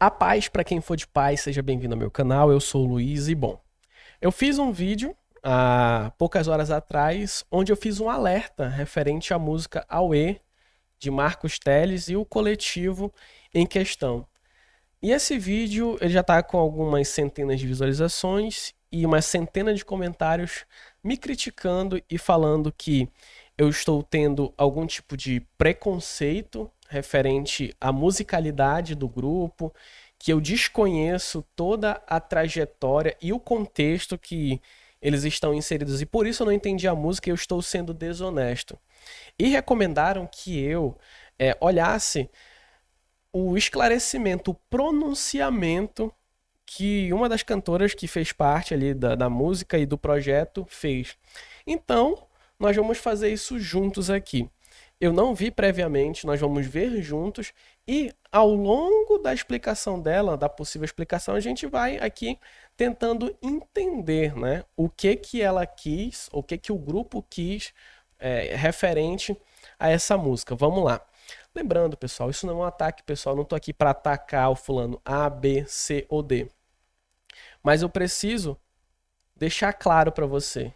A paz para quem for de paz, seja bem-vindo ao meu canal, eu sou o Luiz e bom, eu fiz um vídeo há poucas horas atrás, onde eu fiz um alerta referente à música Aue, de Marcos Telles e o coletivo em questão. E esse vídeo ele já está com algumas centenas de visualizações e uma centena de comentários me criticando e falando que eu estou tendo algum tipo de preconceito referente à musicalidade do grupo, que eu desconheço toda a trajetória e o contexto que eles estão inseridos e por isso eu não entendi a música e eu estou sendo desonesto. E recomendaram que eu olhasse o esclarecimento, o pronunciamento que uma das cantoras que fez parte ali da música e do projeto fez. Então, nós vamos fazer isso juntos aqui. Eu não vi previamente, nós vamos ver juntos e ao longo da explicação dela, da possível explicação, a gente vai aqui tentando entender, né, o que ela quis, o que o grupo quis referente a essa música. Vamos lá. Lembrando, pessoal, isso não é um ataque, pessoal. Eu não estou aqui para atacar o fulano A, B, C ou D. Mas eu preciso deixar claro para você.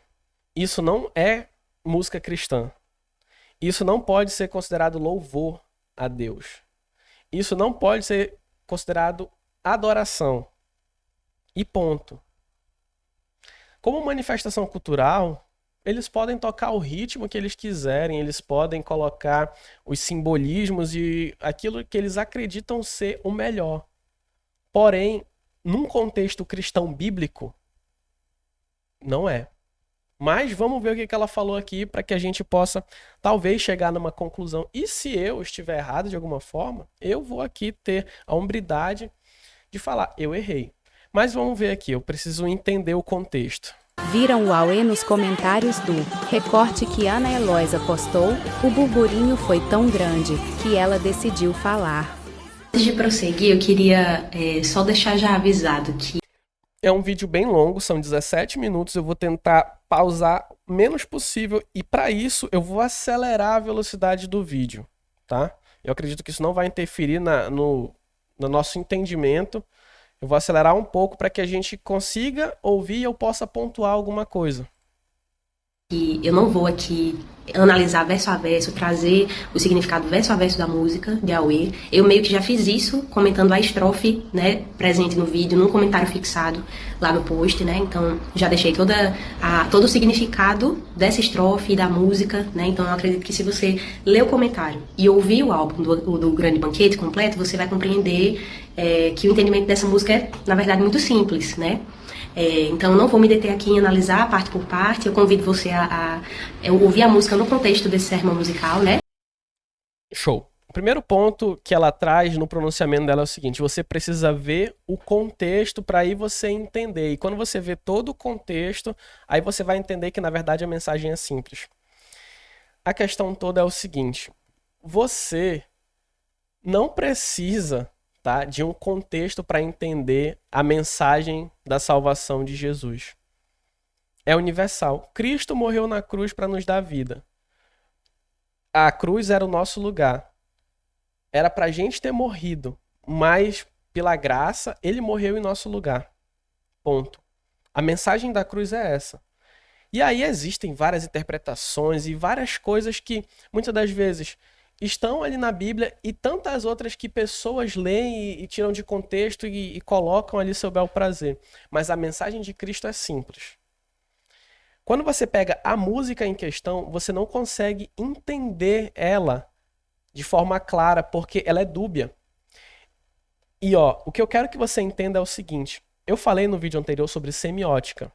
Isso não é música cristã. Isso não pode ser considerado louvor a Deus. Isso não pode ser considerado adoração. E ponto. Como manifestação cultural, eles podem tocar o ritmo que eles quiserem, eles podem colocar os simbolismos e aquilo que eles acreditam ser o melhor. Porém, num contexto cristão bíblico, não é. Mas vamos ver o que ela falou aqui para que a gente possa talvez chegar numa conclusão. E se eu estiver errado de alguma forma, eu vou aqui ter a hombridade de falar, eu errei. Mas vamos ver aqui, eu preciso entender o contexto. Viram o Aue nos comentários do recorte que Ana Heloísa postou? O burburinho foi tão grande que ela decidiu falar. Antes de prosseguir, eu queria só deixar já avisado que é um vídeo bem longo, são 17 minutos, eu vou tentar pausar o menos possível e para isso eu vou acelerar a velocidade do vídeo, tá? Eu acredito que isso não vai interferir no nosso entendimento. Eu vou acelerar um pouco para que a gente consiga ouvir e eu possa pontuar alguma coisa. eu não vou aqui analisar verso a verso, trazer o significado verso a verso da música de Aue. Eu meio que já fiz isso, comentando a estrofe, né, presente no vídeo, num comentário fixado lá no post, né, então já deixei todo o significado dessa estrofe e da música, né, então eu acredito que se você ler o comentário e ouvir o álbum do Grande Banquete completo, você vai compreender que o entendimento dessa música é, na verdade, muito simples, né. Então não vou me deter aqui em analisar parte por parte, eu convido você a ouvir a música no contexto desse sermão musical, né? Show. O primeiro ponto que ela traz no pronunciamento dela é o seguinte, você precisa ver o contexto para aí você entender. E quando você vê todo o contexto, aí você vai entender que na verdade a mensagem é simples. A questão toda é o seguinte, você não precisa, tá, de um contexto para entender a mensagem da salvação de Jesus. É universal. Cristo morreu na cruz para nos dar vida. A cruz era o nosso lugar. Era para a gente ter morrido, mas pela graça ele morreu em nosso lugar. Ponto. A mensagem da cruz é essa. E aí existem várias interpretações e várias coisas que muitas das vezes estão ali na Bíblia e tantas outras que pessoas leem e tiram de contexto e colocam ali seu bel prazer. Mas a mensagem de Cristo é simples. Quando você pega a música em questão, você não consegue entender ela de forma clara, porque ela é dúbia. E o que eu quero que você entenda é o seguinte, eu falei no vídeo anterior sobre semiótica,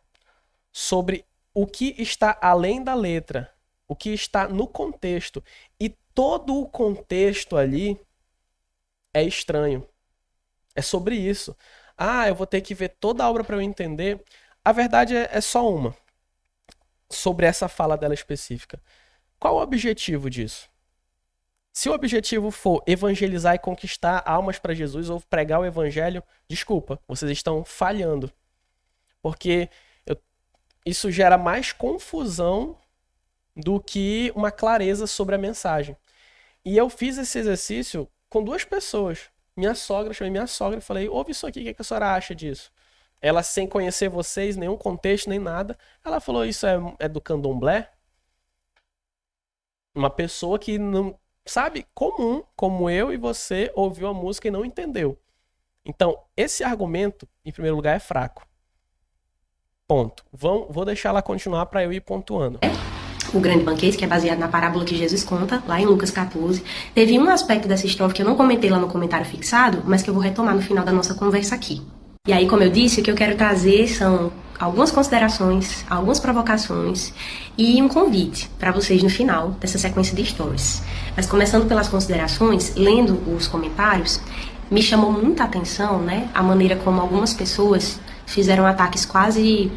sobre o que está além da letra, o que está no contexto. E todo o contexto ali é estranho. É sobre isso. Eu vou ter que ver toda a obra para eu entender. A verdade é só uma. Sobre essa fala dela específica. Qual o objetivo disso? Se o objetivo for evangelizar e conquistar almas para Jesus ou pregar o evangelho, desculpa, vocês estão falhando. Porque isso gera mais confusão do que uma clareza sobre a mensagem. E eu fiz esse exercício com duas pessoas. chamei minha sogra e falei, ouve isso aqui, o que a senhora acha disso? Ela, sem conhecer vocês, nenhum contexto, nem nada, ela falou, isso é do candomblé? Uma pessoa que não, sabe, comum, como eu e você, ouviu a música e não entendeu. Então, esse argumento, em primeiro lugar, é fraco. Ponto. Vou deixar ela continuar para eu ir pontuando. O grande banquete, que é baseado na parábola que Jesus conta, lá em Lucas 14, teve um aspecto dessa estrofe que eu não comentei lá no comentário fixado, mas que eu vou retomar no final da nossa conversa aqui. E aí, como eu disse, o que eu quero trazer são algumas considerações, algumas provocações e um convite para vocês no final dessa sequência de stories. Mas começando pelas considerações, lendo os comentários, me chamou muita atenção, né, a maneira como algumas pessoas fizeram ataques quase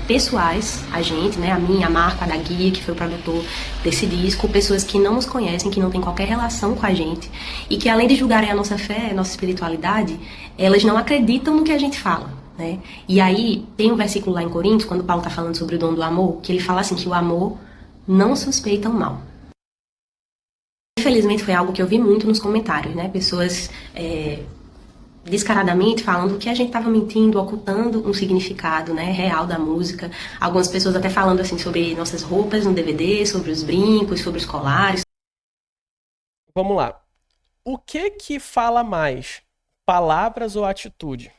pessoais a gente, né, a mim, a Marco, a da Guia, que foi o produtor desse disco, pessoas que não nos conhecem, que não têm qualquer relação com a gente e que, além de julgarem a nossa fé, a nossa espiritualidade, elas não acreditam no que a gente fala, né? E aí tem um versículo lá em Coríntios, quando Paulo está falando sobre o dom do amor, que ele fala assim, que o amor não suspeita o mal. Infelizmente foi algo que eu vi muito nos comentários, né? Pessoas descaradamente falando que a gente estava mentindo, ocultando um significado, né, real da música. Algumas pessoas até falando assim sobre nossas roupas no DVD, sobre os brincos, sobre os colares. Vamos lá. O que fala mais? Palavras ou atitude?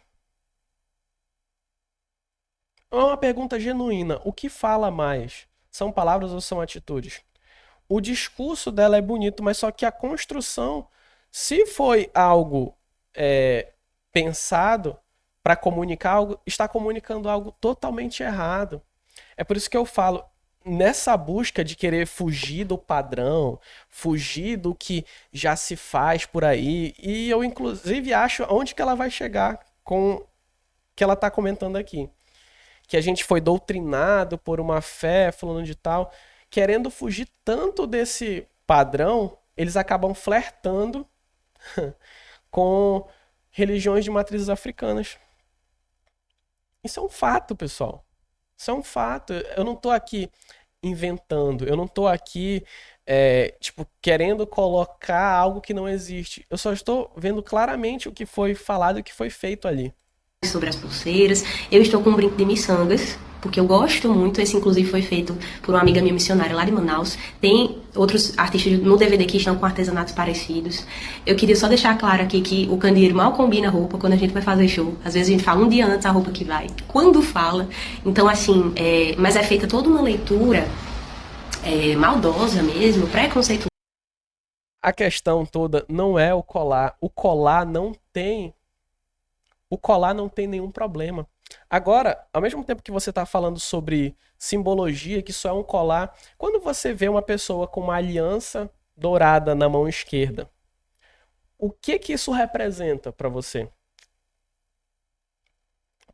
É uma pergunta genuína. O que fala mais? São palavras ou são atitudes? O discurso dela é bonito, mas só que a construção, se foi algo pensado para comunicar algo, está comunicando algo totalmente errado. É por isso que eu falo, nessa busca de querer fugir do padrão, fugir do que já se faz por aí, e eu inclusive acho onde que ela vai chegar com o que ela está comentando aqui. Que a gente foi doutrinado por uma fé, fulano de tal, querendo fugir tanto desse padrão, eles acabam flertando com religiões de matrizes africanas. Isso é um fato, pessoal. Isso é um fato. Eu não estou aqui inventando, eu não estou aqui querendo colocar algo que não existe. Eu só estou vendo claramente o que foi falado e o que foi feito ali. Sobre as pulseiras. Eu estou com um brinco de miçangas, porque eu gosto muito. Esse, inclusive, foi feito por uma amiga minha missionária lá de Manaus. Tem outros artistas no DVD que estão com artesanatos parecidos. Eu queria só deixar claro aqui que o candeeiro mal combina a roupa quando a gente vai fazer show. Às vezes a gente fala um dia antes a roupa que vai, quando fala. Então, assim, mas é feita toda uma leitura maldosa mesmo, preconceituosa. A questão toda não é o colar. O colar não tem nenhum problema. Agora, ao mesmo tempo que você está falando sobre simbologia, que isso é um colar, quando você vê uma pessoa com uma aliança dourada na mão esquerda, o que isso representa para você?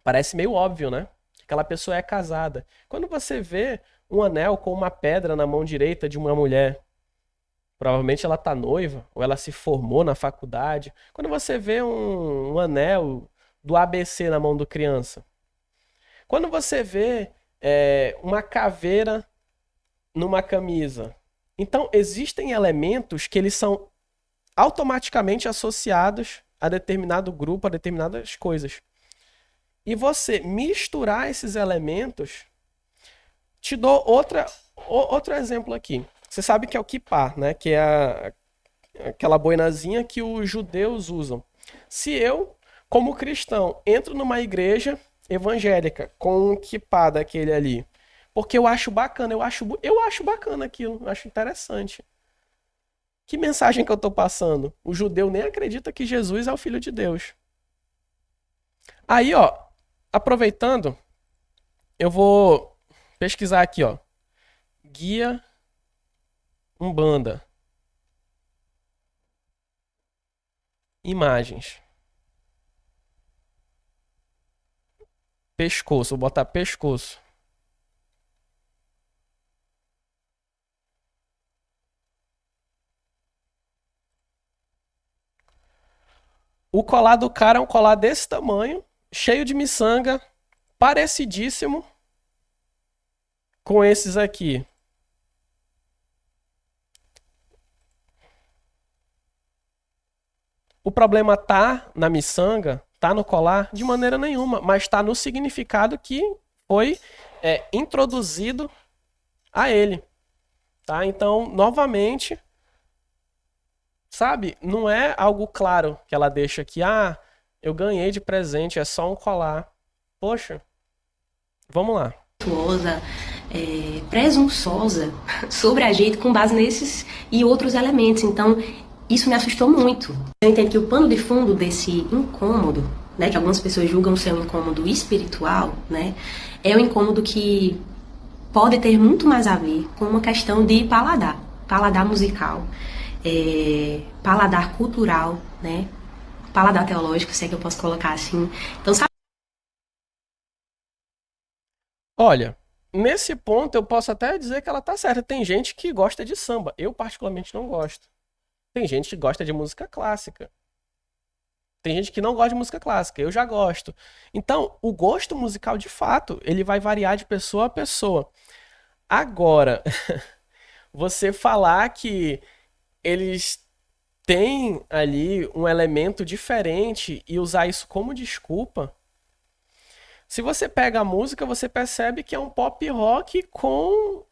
Parece meio óbvio, né? Aquela pessoa é casada. Quando você vê um anel com uma pedra na mão direita de uma mulher, provavelmente ela está noiva, ou ela se formou na faculdade. Quando você vê um anel do ABC na mão do criança. Quando você vê uma caveira numa camisa. Então, existem elementos que eles são automaticamente associados a determinado grupo, a determinadas coisas. E você misturar esses elementos... Te dou outro exemplo aqui. Você sabe que é o kippah, né? Que é aquela boinazinha que os judeus usam. Se eu, como cristão, entro numa igreja evangélica com um kippah daquele ali, porque eu acho bacana, eu acho bacana aquilo, eu acho interessante. Que mensagem que eu estou passando? O judeu nem acredita que Jesus é o Filho de Deus. Aí, ó, aproveitando, eu vou pesquisar aqui, ó. Guia Umbanda. Imagens. Pescoço, vou botar pescoço. O colar do cara é um colar desse tamanho, cheio de miçanga, parecidíssimo com esses aqui. O problema tá na miçanga, tá no colar? De maneira nenhuma, mas tá no significado que foi introduzido a ele. Tá? Então, novamente, sabe, não é algo claro que ela deixa aqui, eu ganhei de presente, é só um colar. Poxa, vamos lá. Presunçosa sobre a gente com base nesses e outros elementos. Então, isso me assustou muito. Eu entendo que o pano de fundo desse incômodo, né, que algumas pessoas julgam ser um incômodo espiritual, né, é um incômodo que pode ter muito mais a ver com uma questão de paladar musical, paladar cultural, né, paladar teológico, se é que eu posso colocar assim. Então, sabe? Olha, nesse ponto eu posso até dizer que ela tá certa. Tem gente que gosta de samba. Eu particularmente não gosto. Tem gente que gosta de música clássica. Tem gente que não gosta de música clássica. Eu já gosto. Então, o gosto musical, de fato, ele vai variar de pessoa a pessoa. Agora, você falar que eles têm ali um elemento diferente e usar isso como desculpa. Se você pega a música, você percebe que é um pop rock com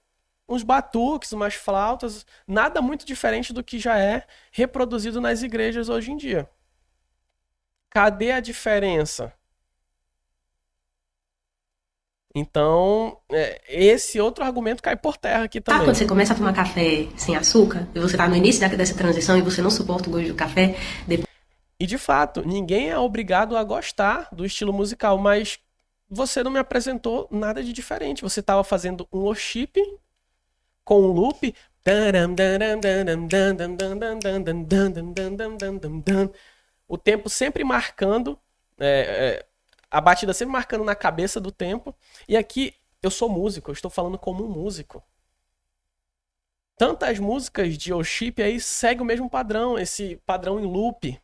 uns batuques, umas flautas, nada muito diferente do que já é reproduzido nas igrejas hoje em dia. Cadê a diferença? Então, esse outro argumento cai por terra aqui também. Sabe quando você começa a tomar café sem açúcar, e você tá no início dessa transição e você não suporta o gosto do café? E de fato, ninguém é obrigado a gostar do estilo musical, mas você não me apresentou nada de diferente. Você estava fazendo um worship com um loop. O tempo sempre marcando, a batida sempre marcando na cabeça do tempo. E aqui eu sou músico, eu estou falando como um músico. Tantas músicas de worship aí seguem o mesmo padrão, esse padrão em loop.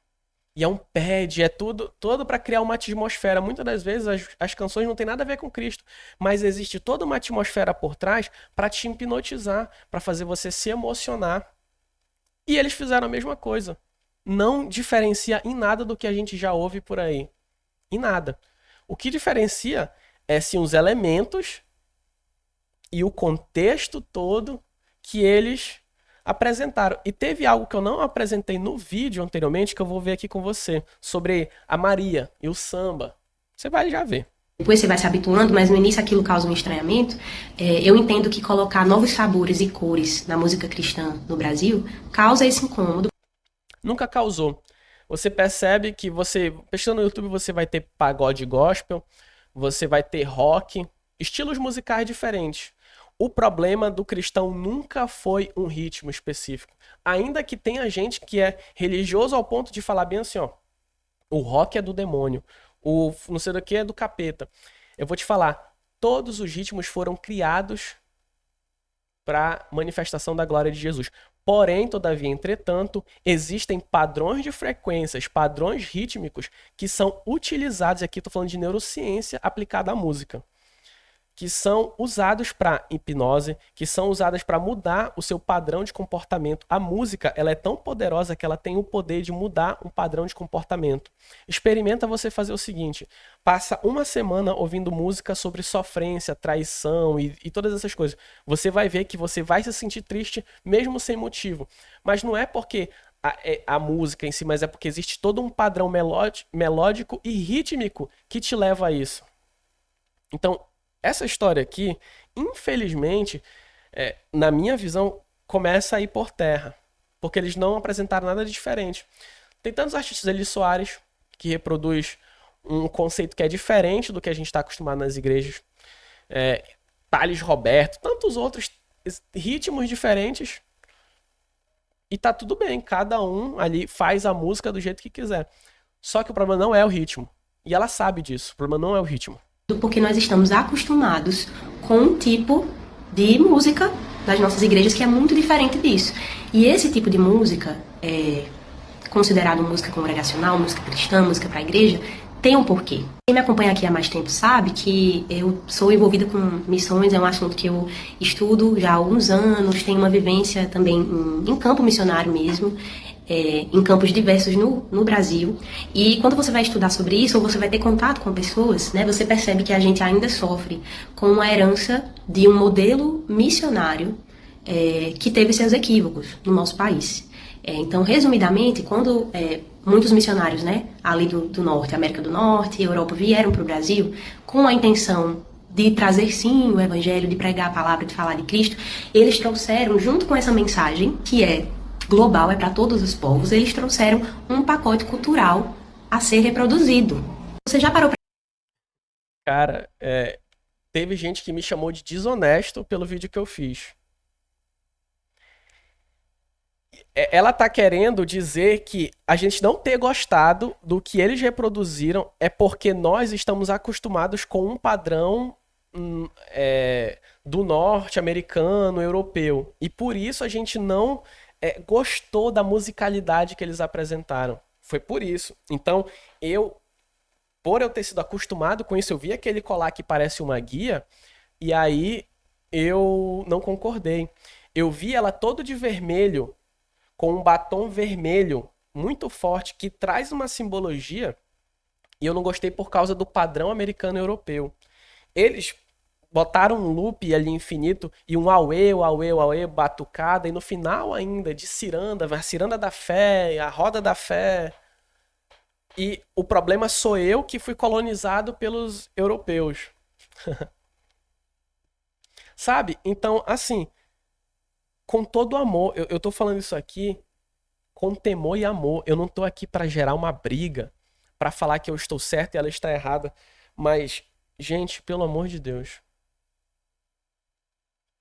E é um pad, é tudo todo para criar uma atmosfera. Muitas das vezes as canções não tem nada a ver com Cristo, mas existe toda uma atmosfera por trás para te hipnotizar, para fazer você se emocionar. E eles fizeram a mesma coisa. Não diferencia em nada do que a gente já ouve por aí. Em nada. O que diferencia é se os elementos e o contexto todo que eles apresentaram. E teve algo que eu não apresentei no vídeo anteriormente, que eu vou ver aqui com você, sobre a Maria e o samba. Você vai já ver. Depois você vai se habituando, mas no início aquilo causa um estranhamento. Eu entendo que colocar novos sabores e cores na música cristã no Brasil causa esse incômodo. Nunca causou. Você percebe que pesquisando no YouTube, você vai ter pagode gospel, você vai ter rock, estilos musicais diferentes. O problema do cristão nunca foi um ritmo específico. Ainda que tenha gente que é religioso ao ponto de falar bem assim, ó, o rock é do demônio, o não sei do que é do capeta. Eu vou te falar, todos os ritmos foram criados para manifestação da glória de Jesus. Porém, todavia, entretanto, existem padrões de frequências, padrões rítmicos que são utilizados, aqui estou falando de neurociência aplicada à música, que são usados para hipnose, que são usadas para mudar o seu padrão de comportamento. A música, ela é tão poderosa que ela tem o poder de mudar um padrão de comportamento. Experimenta você fazer o seguinte, passa uma semana ouvindo música sobre sofrência, traição e todas essas coisas. Você vai ver que você vai se sentir triste mesmo sem motivo. Mas não é porque a música em si, mas é porque existe todo um padrão melódico e rítmico que te leva a isso. Então, essa história aqui, infelizmente, na minha visão, começa a ir por terra. Porque eles não apresentaram nada de diferente. Tem tantos artistas, Eli Soares, que reproduz um conceito que é diferente do que a gente está acostumado nas igrejas. Thales Roberto, tantos outros ritmos diferentes. E tá tudo bem, cada um ali faz a música do jeito que quiser. Só que o problema não é o ritmo. E ela sabe disso, o problema não é o ritmo. Porque nós estamos acostumados com um tipo de música das nossas igrejas que é muito diferente disso. E esse tipo de música, considerado música congregacional, música cristã, música para a igreja, tem um porquê. Quem me acompanha aqui há mais tempo sabe que eu sou envolvida com missões, é um assunto que eu estudo já há alguns anos, tenho uma vivência também em campo missionário mesmo. em campos diversos no Brasil. E quando você vai estudar sobre isso, ou você vai ter contato com pessoas, né, você percebe que a gente ainda sofre com uma herança de um modelo missionário que teve seus equívocos no nosso país. Então, resumidamente, quando muitos missionários, né, ali do Norte, América do Norte e Europa, vieram para o Brasil com a intenção de trazer, sim, o Evangelho, de pregar a palavra, de falar de Cristo, eles trouxeram, junto com essa mensagem, que é global, é para todos os povos, eles trouxeram um pacote cultural a ser reproduzido. Você já parou para... Cara, teve gente que me chamou de desonesto pelo vídeo que eu fiz. Ela tá querendo dizer que a gente não ter gostado do que eles reproduziram é porque nós estamos acostumados com um padrão do norte-americano, europeu. E por isso a gente não gostou da musicalidade que eles apresentaram. Foi por isso. Então, por eu ter sido acostumado com isso, eu vi aquele colar que parece uma guia, e aí eu não concordei. Eu vi ela todo de vermelho, com um batom vermelho muito forte, que traz uma simbologia, e eu não gostei por causa do padrão americano e europeu. Eles botaram um loop ali infinito, e um auê, o auê, o auê, batucada, e no final ainda, de ciranda, a ciranda da fé, a roda da fé. E o problema sou eu que fui colonizado pelos europeus. Sabe? Então, assim, com todo amor, eu tô falando isso aqui com temor e amor. Eu não tô aqui pra gerar uma briga, pra falar que eu estou certo e ela está errada. Mas, gente, pelo amor de Deus.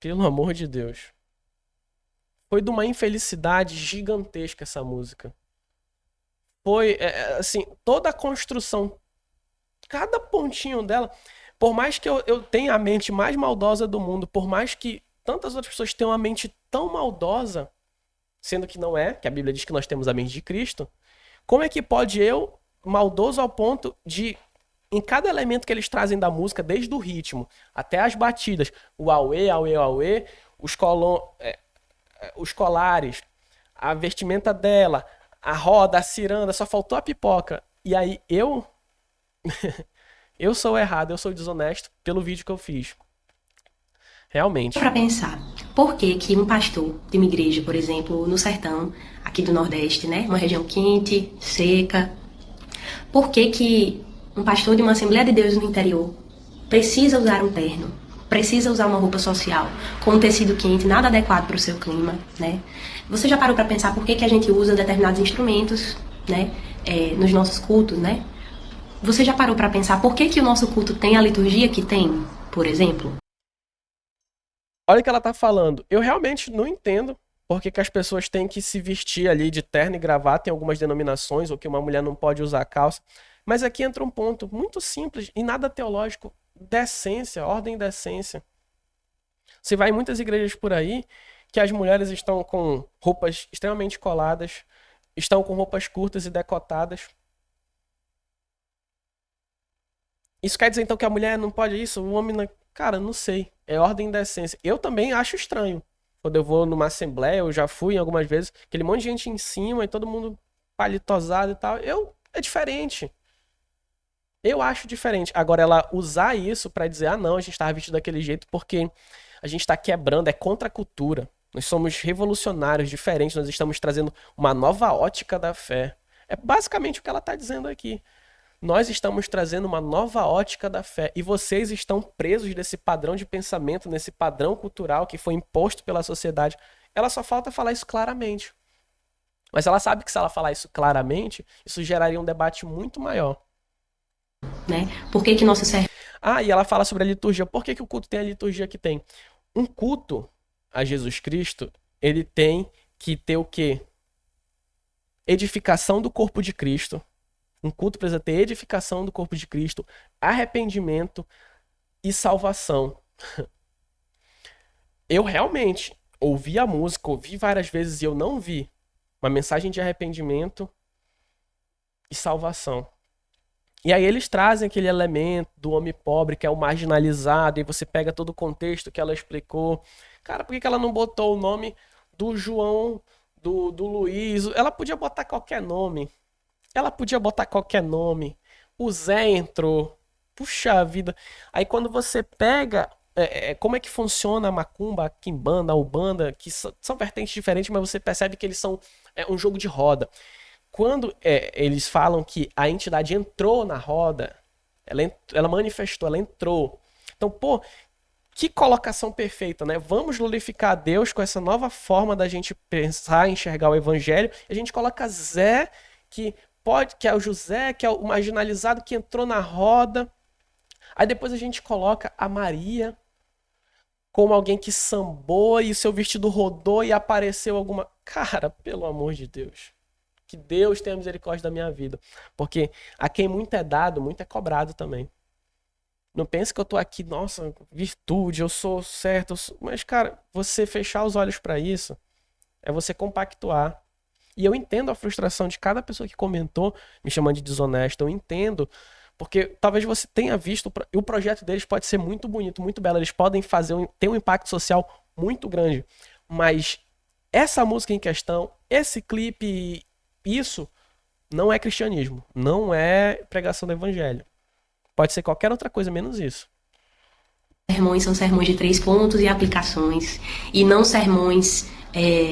Pelo amor de Deus. Foi de uma infelicidade gigantesca essa música. Foi, assim, toda a construção, cada pontinho dela, por mais que eu tenha a mente mais maldosa do mundo, por mais que tantas outras pessoas tenham a mente tão maldosa, sendo que não é, que a Bíblia diz que nós temos a mente de Cristo, como é que pode eu, maldoso ao ponto de, em cada elemento que eles trazem da música, desde o ritmo até as batidas, o auê, auê, auê, os colares, a vestimenta dela, a roda, a ciranda, só faltou a pipoca. E aí eu sou errado, eu sou desonesto pelo vídeo que eu fiz. Realmente. Para pensar, por que que um pastor de uma igreja, por exemplo, no sertão, aqui do Nordeste, né, uma região quente, seca, por que que um pastor de uma Assembleia de Deus no interior precisa usar um terno, precisa usar uma roupa social com um tecido quente, nada adequado para o seu clima, né? Você já parou para pensar por que que a gente usa determinados instrumentos, né, nos nossos cultos, né? Você já parou para pensar por que que o nosso culto tem a liturgia que tem, por exemplo? Olha o que ela tá falando. Eu realmente não entendo por que que as pessoas têm que se vestir ali de terno e gravata em algumas denominações, ou que uma mulher não pode usar calça. Mas aqui entra um ponto muito simples e nada teológico. Decência, ordem e decência. Você vai em muitas igrejas por aí que as mulheres estão com roupas extremamente coladas, estão com roupas curtas e decotadas. Isso quer dizer então que a mulher não pode isso? O homem não... Cara, não sei. É ordem e decência. Eu também acho estranho. Quando eu vou numa assembleia, eu já fui algumas vezes, aquele monte de gente em cima e todo mundo palitosado e tal. É diferente. Eu acho diferente. Agora, ela usar isso pra dizer, ah, não, a gente tava vestido daquele jeito porque a gente tá quebrando, é contra a cultura. Nós somos revolucionários, diferentes, nós estamos trazendo uma nova ótica da fé. É basicamente o que ela tá dizendo aqui. Nós estamos trazendo uma nova ótica da fé e vocês estão presos nesse padrão de pensamento, nesse padrão cultural que foi imposto pela sociedade. Ela só falta falar isso claramente. Mas ela sabe que se ela falar isso claramente, isso geraria um debate muito maior. Né? Por que que nosso servo... Ah, e ela fala sobre a liturgia. Por que que o culto tem a liturgia que tem? Um culto a Jesus Cristo, ele tem que ter o quê? Edificação do corpo de Cristo. Um culto precisa ter edificação do corpo de Cristo, arrependimento e salvação. Eu realmente ouvi a música, ouvi várias vezes e eu não vi uma mensagem de arrependimento e salvação. E aí eles trazem aquele elemento do homem pobre, que é o marginalizado, e você pega todo o contexto que ela explicou. Cara, por que ela não botou o nome do João do Luiz. Ela podia botar qualquer nome. Ela podia botar qualquer nome. O Zé entrou. Puxa vida. Aí quando você pega. Como é que funciona a macumba, a quimbanda, a ubanda, que são vertentes diferentes, mas você percebe que eles são um jogo de roda. Quando eles falam que a entidade entrou na roda, ela manifestou, ela entrou. Então, pô, que colocação perfeita, né? Vamos glorificar a Deus com essa nova forma da gente pensar, enxergar o evangelho. E a gente coloca Zé, que é o José, que é o marginalizado que entrou na roda. Aí depois a gente coloca a Maria como alguém que sambou e o seu vestido rodou e apareceu alguma... Cara, pelo amor de Deus. Que Deus tenha misericórdia da minha vida. Porque a quem muito é dado, muito é cobrado também. Não pense que eu tô aqui, nossa, virtude, eu sou certo. Mas, cara, você fechar os olhos para isso é você compactuar. E eu entendo a frustração de cada pessoa que comentou, me chamando de desonesto. Eu entendo, porque talvez você tenha visto, e o projeto deles pode ser muito bonito, muito belo. Eles podem ter um impacto social muito grande. Mas essa música em questão, esse clipe, isso não é cristianismo. Não é pregação do evangelho. Pode ser qualquer outra coisa, menos isso. Sermões são sermões de 3 pontos e aplicações, e não sermões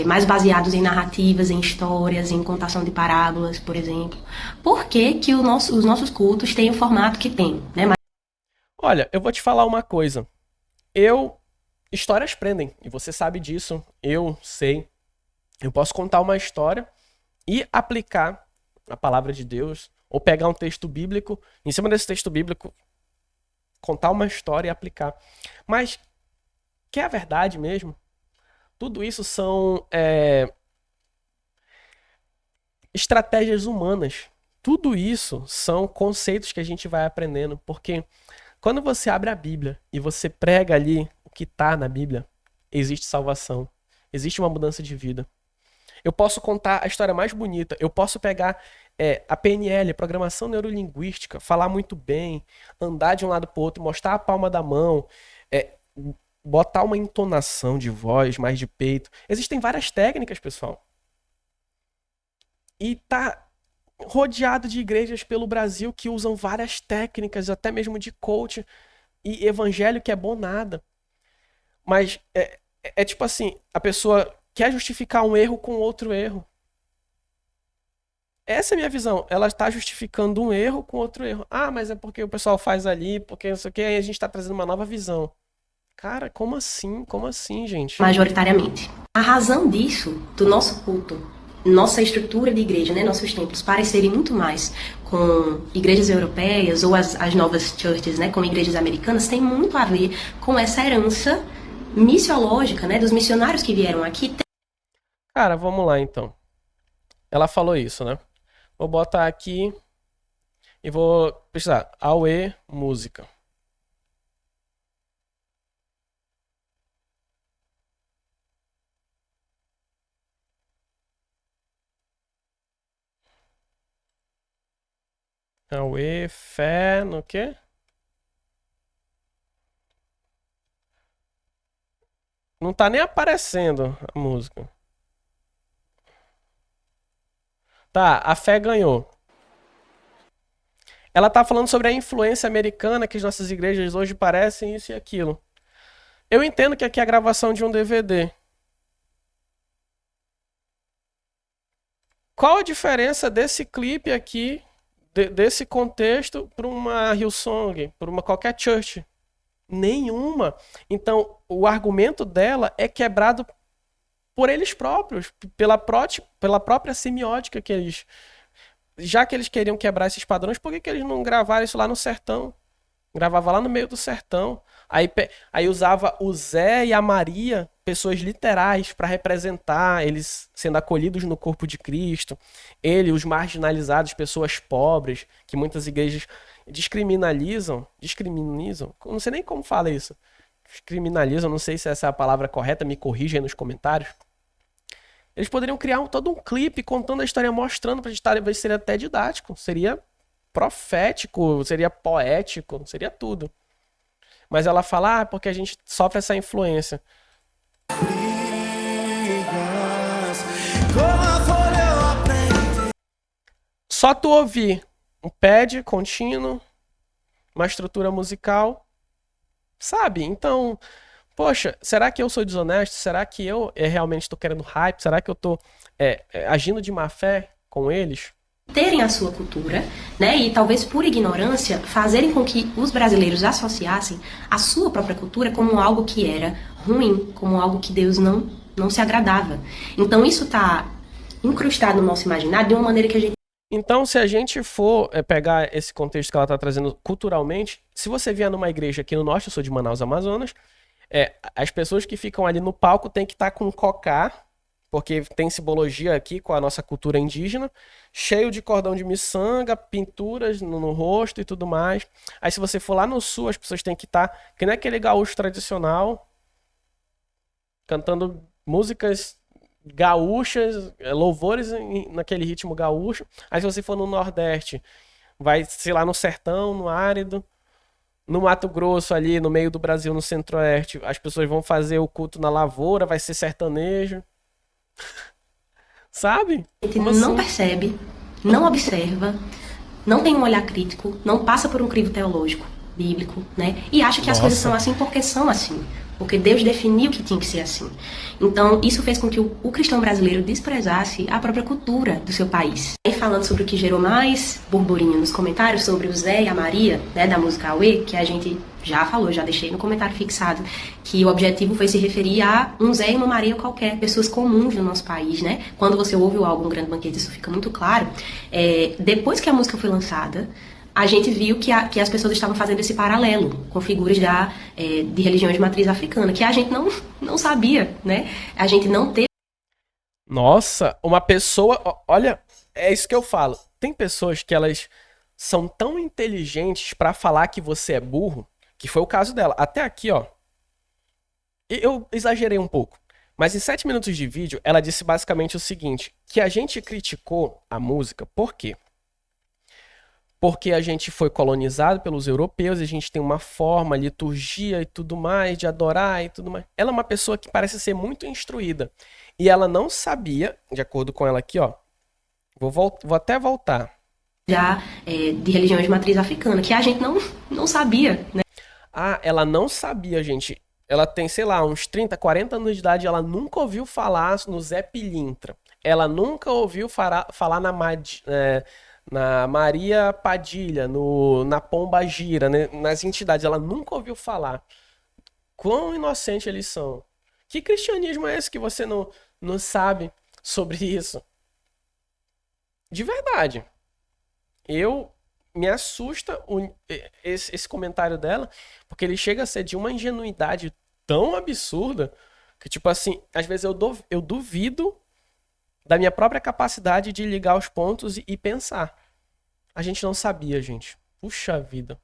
mais baseados em narrativas, em histórias, em contação de parábolas, por exemplo. Por que que os nossos cultos têm o formato que tem, né? Olha, eu vou te falar uma coisa. Histórias prendem, e você sabe disso, eu sei. Eu posso contar uma história e aplicar a palavra de Deus, ou pegar um texto bíblico, em cima desse texto bíblico, contar uma história e aplicar. Mas, que é a verdade mesmo, tudo isso são estratégias humanas. Tudo isso são conceitos que a gente vai aprendendo, porque quando você abre a Bíblia e você prega ali o que está na Bíblia, existe salvação, existe uma mudança de vida. Eu posso contar a história mais bonita, eu posso pegar a PNL, Programação Neurolinguística, falar muito bem, andar de um lado para o outro, mostrar a palma da mão, botar uma entonação de voz mais de peito. Existem várias técnicas, pessoal. E tá rodeado de igrejas pelo Brasil que usam várias técnicas, até mesmo de coach, e evangelho que é bom nada. Mas é tipo assim, a pessoa quer justificar um erro com outro erro. Essa é a minha visão. Ela está justificando um erro com outro erro. Ah, mas é porque o pessoal faz ali, porque não sei o que, aí a gente está trazendo uma nova visão. Cara, como assim? Como assim, gente? Majoritariamente. A razão disso, do nosso culto, nossa estrutura de igreja, né, nossos templos, parecerem muito mais com igrejas europeias ou as novas churches, né, como igrejas americanas, tem muito a ver com essa herança missiológica, né, dos missionários que vieram aqui. Cara, vamos lá então. Ela falou isso, né? Vou botar aqui e vou precisar. Aue música. Aue, fé, no quê? Não tá nem aparecendo a música. Tá, a fé ganhou. Ela tá falando sobre a influência americana que as nossas igrejas hoje parecem isso e aquilo. Eu entendo que aqui é a gravação de um DVD. Qual a diferença desse clipe aqui, desse contexto, para uma Hillsong, para uma qualquer church? Nenhuma. Então, o argumento dela é quebrado por eles próprios, pela própria semiótica que eles... Já que eles queriam quebrar esses padrões, por que eles não gravaram isso lá no sertão? Gravava lá no meio do sertão. Aí usava o Zé e a Maria, pessoas literais, para representar eles sendo acolhidos no corpo de Cristo. Ele, os marginalizados, pessoas pobres, que muitas igrejas descriminalizam. Não sei nem como fala isso. Descriminalizam, não sei se essa é a palavra correta, me corrigem nos comentários. Eles poderiam criar todo um clipe contando a história, mostrando pra gente, talvez seria até didático, seria profético, seria poético, seria tudo. Mas ela fala, porque a gente sofre essa influência. Brigas, Só tu ouvir um pad contínuo, uma estrutura musical, sabe? Então, poxa, será que eu sou desonesto? Será que eu realmente estou querendo hype? Será que eu estou agindo de má fé com eles? Terem a sua cultura, né, e talvez por ignorância fazerem com que os brasileiros associassem a sua própria cultura como algo que era ruim, como algo que Deus não se agradava. Então isso está incrustado no nosso imaginário de uma maneira que a gente... Então, se a gente for pegar esse contexto que ela está trazendo culturalmente, se você vier numa igreja aqui no norte, eu sou de Manaus, Amazonas, as pessoas que ficam ali no palco têm que estar com um cocá, porque tem simbologia aqui com a nossa cultura indígena, cheio de cordão de miçanga, pinturas no rosto e tudo mais. Aí se você for lá no sul, as pessoas têm que estar, que nem aquele gaúcho tradicional, cantando músicas gaúchas, louvores naquele ritmo gaúcho. Aí se você for no Nordeste, vai, sei lá, no sertão, no árido. No Mato Grosso, ali no meio do Brasil, no Centro-Oeste, as pessoas vão fazer o culto na lavoura, vai ser sertanejo. Sabe? A gente Como não assim? percebe, não observa, não tem um olhar crítico, não passa por um crivo teológico, bíblico, né? E acha que as coisas são assim porque são assim. Porque Deus definiu que tinha que ser assim. Então, isso fez com que o cristão brasileiro desprezasse a própria cultura do seu país. E falando sobre o que gerou mais burburinho nos comentários, sobre o Zé e a Maria, né, da música Aue, que a gente já falou, já deixei no comentário fixado, que o objetivo foi se referir a um Zé e uma Maria qualquer, pessoas comuns no nosso país, né? Quando você ouve o álbum Grande Banquete, isso fica muito claro. Depois que a música foi lançada, a gente viu que as pessoas estavam fazendo esse paralelo com figuras de religiões de matriz africana, que a gente não sabia, né? A gente não teve... Nossa, uma pessoa... Olha, é isso que eu falo. Tem pessoas que elas são tão inteligentes pra falar que você é burro, que foi o caso dela. Até aqui, ó. Eu exagerei um pouco. Mas em 7 minutos de vídeo, ela disse basicamente o seguinte, que a gente criticou a música, por quê? Porque a gente foi colonizado pelos europeus, e a gente tem uma forma, liturgia e tudo mais, de adorar e tudo mais. Ela é uma pessoa que parece ser muito instruída. E ela não sabia, de acordo com ela aqui, ó. Vou até voltar. De religiões de matriz africana, que a gente não sabia, né? Ah, ela não sabia, gente. Ela tem, sei lá, uns 30, 40 anos de idade, ela nunca ouviu falar no Zé Pilintra. Ela nunca ouviu falar na Maria Padilha, na Pomba Gira, né? Nas entidades. Ela nunca ouviu falar. Quão inocentes eles são. Que cristianismo é esse que você não sabe sobre isso? De verdade. Me assusta esse comentário dela, porque ele chega a ser de uma ingenuidade tão absurda que, tipo assim, às vezes eu duvido da minha própria capacidade de ligar os pontos e pensar. A gente não sabia, gente. Puxa vida.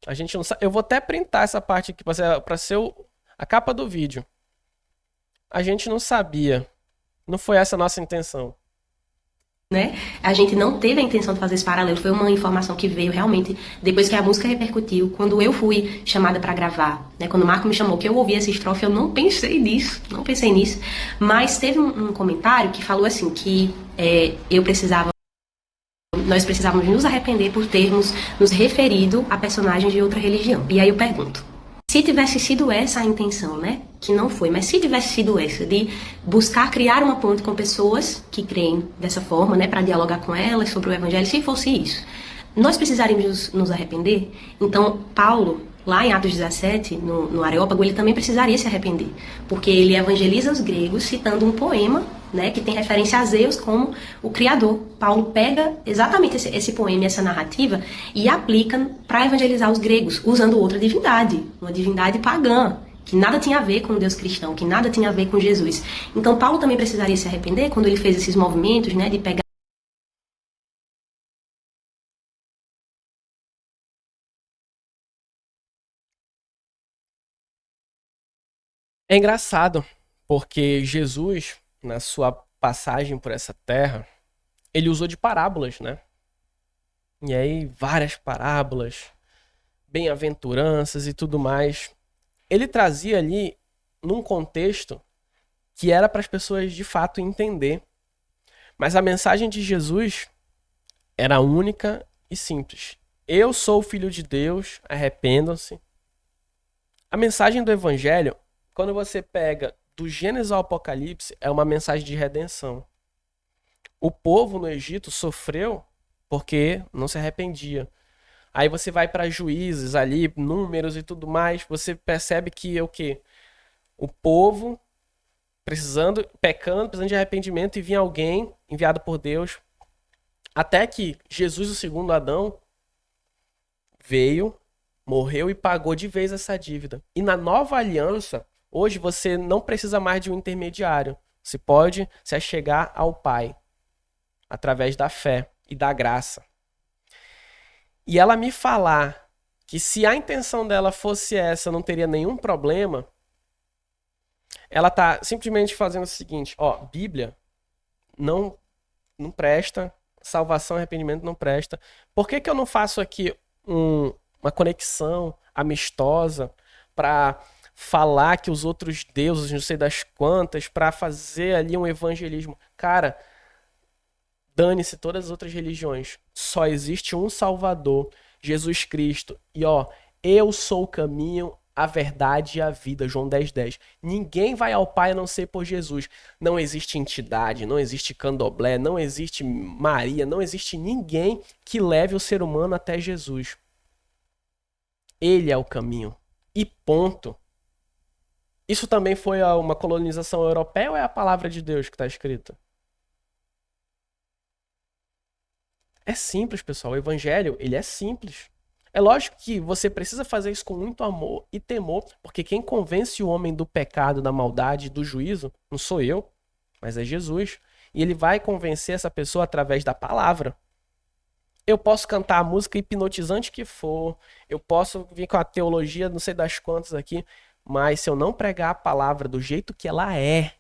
A gente não sabe. Eu vou até printar essa parte aqui pra ser a capa do vídeo. A gente não sabia. Não foi essa a nossa intenção. Né? A gente não teve a intenção de fazer esse paralelo, foi uma informação que veio realmente depois que a música repercutiu, quando eu fui chamada para gravar, né? Quando o Marco me chamou, que eu ouvi essa estrofe, eu não pensei nisso, mas teve um comentário que falou assim, que nós precisávamos nos arrepender por termos nos referido a personagens de outra religião. E aí eu pergunto, se tivesse sido essa a intenção, né? Que não foi, mas se tivesse sido essa, de buscar criar uma ponte com pessoas que creem dessa forma, né? Para dialogar com elas sobre o evangelho, se fosse isso, nós precisaríamos nos arrepender? Então, Paulo, lá em Atos 17, no Areópago, ele também precisaria se arrepender, porque ele evangeliza os gregos citando um poema, né, que tem referência a Zeus como o criador. Paulo pega exatamente esse poema, essa narrativa, e aplica para evangelizar os gregos, usando outra divindade, uma divindade pagã, que nada tinha a ver com o Deus cristão, que nada tinha a ver com Jesus. Então Paulo também precisaria se arrepender quando ele fez esses movimentos, né, de pegar... É engraçado, porque Jesus, na sua passagem por essa terra, ele usou de parábolas, né? E aí, várias parábolas, bem-aventuranças e tudo mais. Ele trazia ali num contexto que era para as pessoas de fato entender. Mas a mensagem de Jesus era única e simples. Eu sou o filho de Deus, arrependam-se. A mensagem do evangelho, quando você pega do Gênesis ao Apocalipse, é uma mensagem de redenção. O povo no Egito sofreu porque não se arrependia. Aí você vai para Juízes ali, Números e tudo mais, você percebe que é o quê? O povo pecando, precisando de arrependimento, e vinha alguém enviado por Deus, até que Jesus, o segundo Adão, veio, morreu e pagou de vez essa dívida. E na nova aliança, hoje você não precisa mais de um intermediário. Você pode se achegar ao Pai através da fé e da graça. E ela me falar que se a intenção dela fosse essa, não teria nenhum problema, ela tá simplesmente fazendo o seguinte, ó, Bíblia não presta, salvação e arrependimento não presta. Por que que eu não faço aqui uma conexão amistosa para falar que os outros deuses, não sei das quantas, para fazer ali um evangelismo? Cara, dane-se todas as outras religiões. Só existe um Salvador, Jesus Cristo. E ó, eu sou o caminho, a verdade e a vida. João 10:10. Ninguém vai ao Pai a não ser por Jesus. Não existe entidade, não existe candomblé, não existe Maria, não existe ninguém que leve o ser humano até Jesus. Ele é o caminho. E ponto. Isso também foi uma colonização europeia ou é a palavra de Deus que está escrita? É simples, pessoal. O evangelho, ele é simples. É lógico que você precisa fazer isso com muito amor e temor, porque quem convence o homem do pecado, da maldade, do juízo, não sou eu, mas é Jesus. E ele vai convencer essa pessoa através da palavra. Eu posso cantar a música hipnotizante que for, eu posso vir com a teologia não sei das quantas aqui, mas se eu não pregar a palavra do jeito que ela é,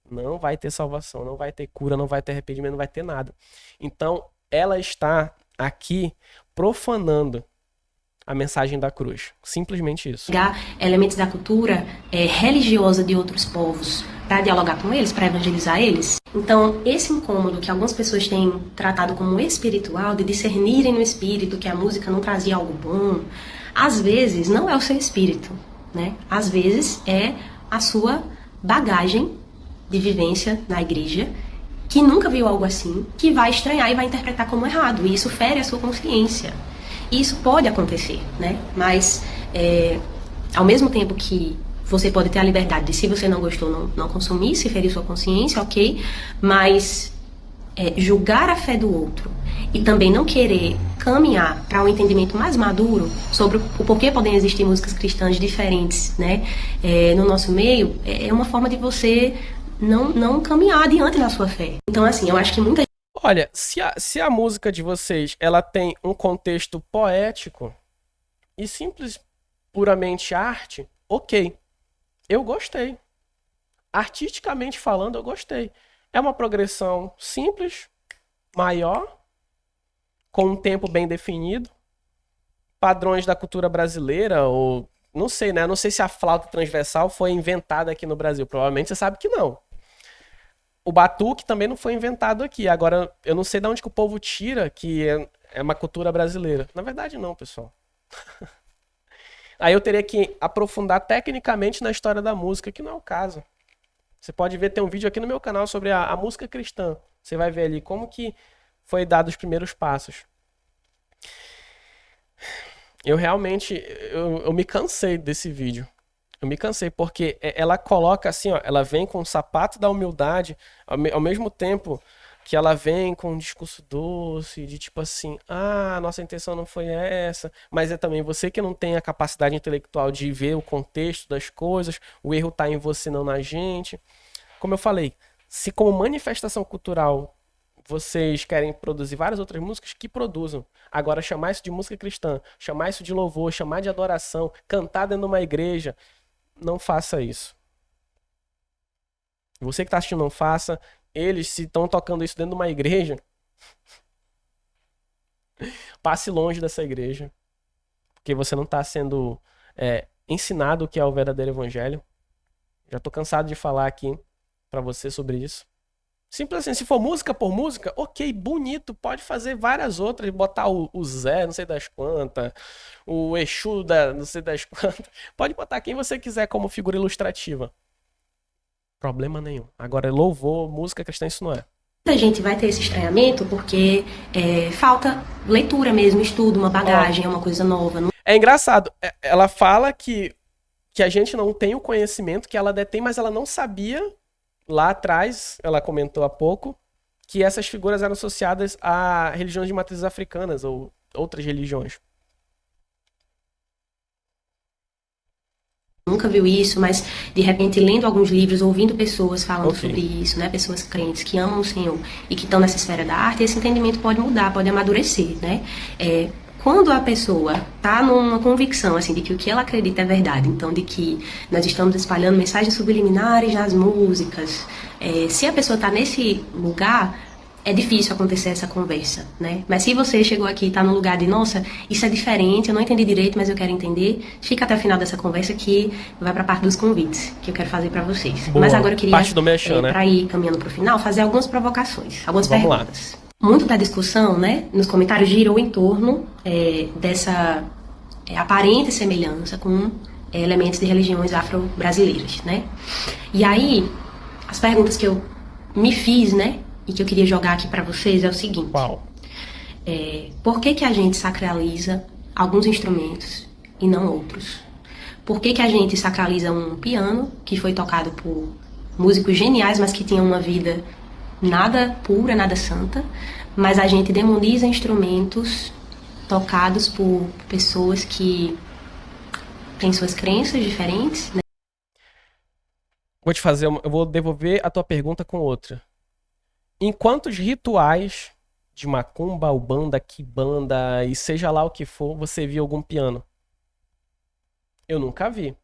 não vai ter salvação, não vai ter cura, não vai ter arrependimento, não vai ter nada. Então, ela está aqui profanando a mensagem da cruz. Simplesmente isso. Elementos da cultura religiosa de outros povos para dialogar com eles, para evangelizar eles. Então, esse incômodo que algumas pessoas têm tratado como espiritual, de discernirem no espírito que a música não trazia algo bom, às vezes não é o seu espírito, né? Às vezes é a sua bagagem de vivência na igreja, que nunca viu algo assim, que vai estranhar e vai interpretar como errado, e isso fere a sua consciência. E isso pode acontecer, né? Mas, ao mesmo tempo que você pode ter a liberdade de, se você não gostou, não consumir, se ferir sua consciência, ok, mas julgar a fé do outro e também não querer caminhar para um entendimento mais maduro sobre o porquê podem existir músicas cristãs diferentes, né, no nosso meio, é uma forma de você não caminhar adiante na sua fé. Então, assim, eu acho que muita... Olha, se a música de vocês ela tem um contexto poético e simples, puramente arte, ok. Eu gostei. Artisticamente falando, eu gostei. É uma progressão simples, maior, com um tempo bem definido, padrões da cultura brasileira, ou não sei, né? Não sei se a flauta transversal foi inventada aqui no Brasil. Provavelmente você sabe que não. O batuque também não foi inventado aqui. Agora, eu não sei de onde que o povo tira que é uma cultura brasileira. Na verdade, não, pessoal. Aí eu teria que aprofundar tecnicamente na história da música, que não é o caso. Você pode ver, tem um vídeo aqui no meu canal sobre a música cristã. Você vai ver ali como que foi dado os primeiros passos. Eu realmente, eu me cansei desse vídeo. Eu me cansei, porque ela coloca assim, ó, ela vem com o sapato da humildade, ao mesmo tempo que ela vem com um discurso doce, de tipo assim, nossa intenção não foi essa, mas é também você que não tem a capacidade intelectual de ver o contexto das coisas, o erro tá em você, não na gente. Como eu falei, se como manifestação cultural vocês querem produzir várias outras músicas, que produzam. Agora, chamar isso de música cristã, chamar isso de louvor, chamar de adoração, cantar dentro de uma igreja, não faça isso. Você que está assistindo, não faça. Eles, se estão tocando isso dentro de uma igreja, passe longe dessa igreja. Porque você não está sendo ensinado o que é o verdadeiro evangelho. Já estou cansado de falar aqui para você sobre isso. Simples assim, se for música por música, ok, bonito, pode fazer várias outras, botar o Zé, não sei das quantas, o Exu da não sei das quantas, pode botar quem você quiser como figura ilustrativa. Problema nenhum. Agora, louvor, música cristã, isso não é. Muita gente vai ter esse estranhamento porque falta leitura mesmo, estudo, uma bagagem, é uma coisa nova. É engraçado, ela fala que a gente não tem o conhecimento que ela detém, mas ela não sabia. Lá atrás, ela comentou há pouco, que essas figuras eram associadas a religiões de matrizes africanas ou outras religiões. Nunca viu isso, mas de repente lendo alguns livros, ouvindo pessoas falando sobre isso, né? Pessoas crentes que amam o Senhor e que estão nessa esfera da arte, esse entendimento pode mudar, pode amadurecer, né? Quando a pessoa está numa convicção assim de que o que ela acredita é verdade, então de que nós estamos espalhando mensagens subliminares nas músicas, se a pessoa está nesse lugar, é difícil acontecer essa conversa, né? Mas se você chegou aqui e está no lugar de, nossa, isso é diferente, eu não entendi direito, mas eu quero entender, fica até o final dessa conversa que vai para a parte dos convites que eu quero fazer para vocês. Boa. Mas agora eu queria, né? para ir caminhando para o final, fazer algumas provocações, algumas Vamos perguntas. Lá. Muito da discussão, né, nos comentários girou em torno dessa aparente semelhança com elementos de religiões afro-brasileiras, né? E aí, as perguntas que eu me fiz, né, e que eu queria jogar aqui para vocês é o seguinte. Qual? Por que a gente sacraliza alguns instrumentos e não outros? Por que a gente sacraliza um piano que foi tocado por músicos geniais, mas que tinham uma vida nada pura, nada santa, mas a gente demoniza instrumentos tocados por pessoas que têm suas crenças diferentes, né? Eu vou devolver a tua pergunta com outra. Em quantos rituais de macumba, ubanda, quimbanda e seja lá o que for, você viu algum piano? Eu nunca vi.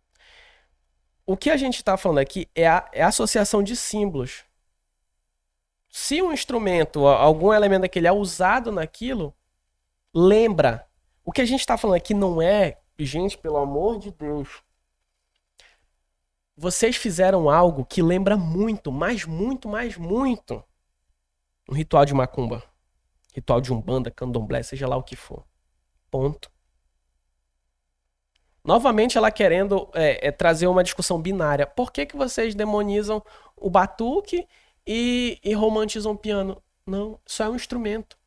O que a gente está falando aqui é a associação de símbolos. Se um instrumento, algum elemento daquele é usado naquilo, lembra. O que a gente está falando aqui não é, gente, pelo amor de Deus. Vocês fizeram algo que lembra muito, mas muito, um ritual de macumba, ritual de umbanda, candomblé, seja lá o que for. Ponto. Novamente ela querendo trazer uma discussão binária. Por que vocês demonizam o batuque e romantizam o piano? Não, só é um instrumento.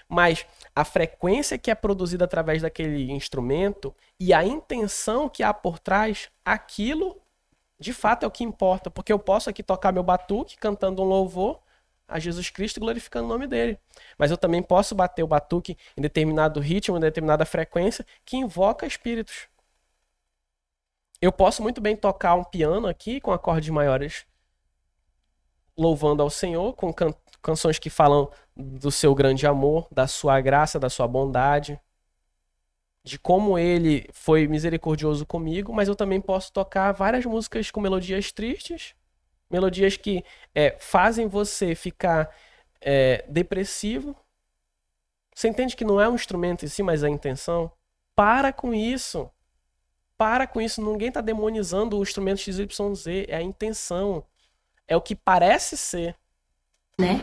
Mas a frequência que é produzida através daquele instrumento e a intenção que há por trás, aquilo de fato é o que importa. Porque eu posso aqui tocar meu batuque cantando um louvor a Jesus Cristo, glorificando o nome dele. Mas eu também posso bater o batuque em determinado ritmo, em determinada frequência, que invoca espíritos. Eu posso muito bem tocar um piano aqui com acordes maiores, louvando ao Senhor, com canções que falam do seu grande amor, da sua graça, da sua bondade, de como ele foi misericordioso comigo, mas eu também posso tocar várias músicas com melodias tristes, melodias que fazem você ficar depressivo. Você entende que não é um instrumento em si, mas a intenção? Para com isso. Para com isso. Ninguém está demonizando o instrumento XYZ. É a intenção. É o que parece ser. Né?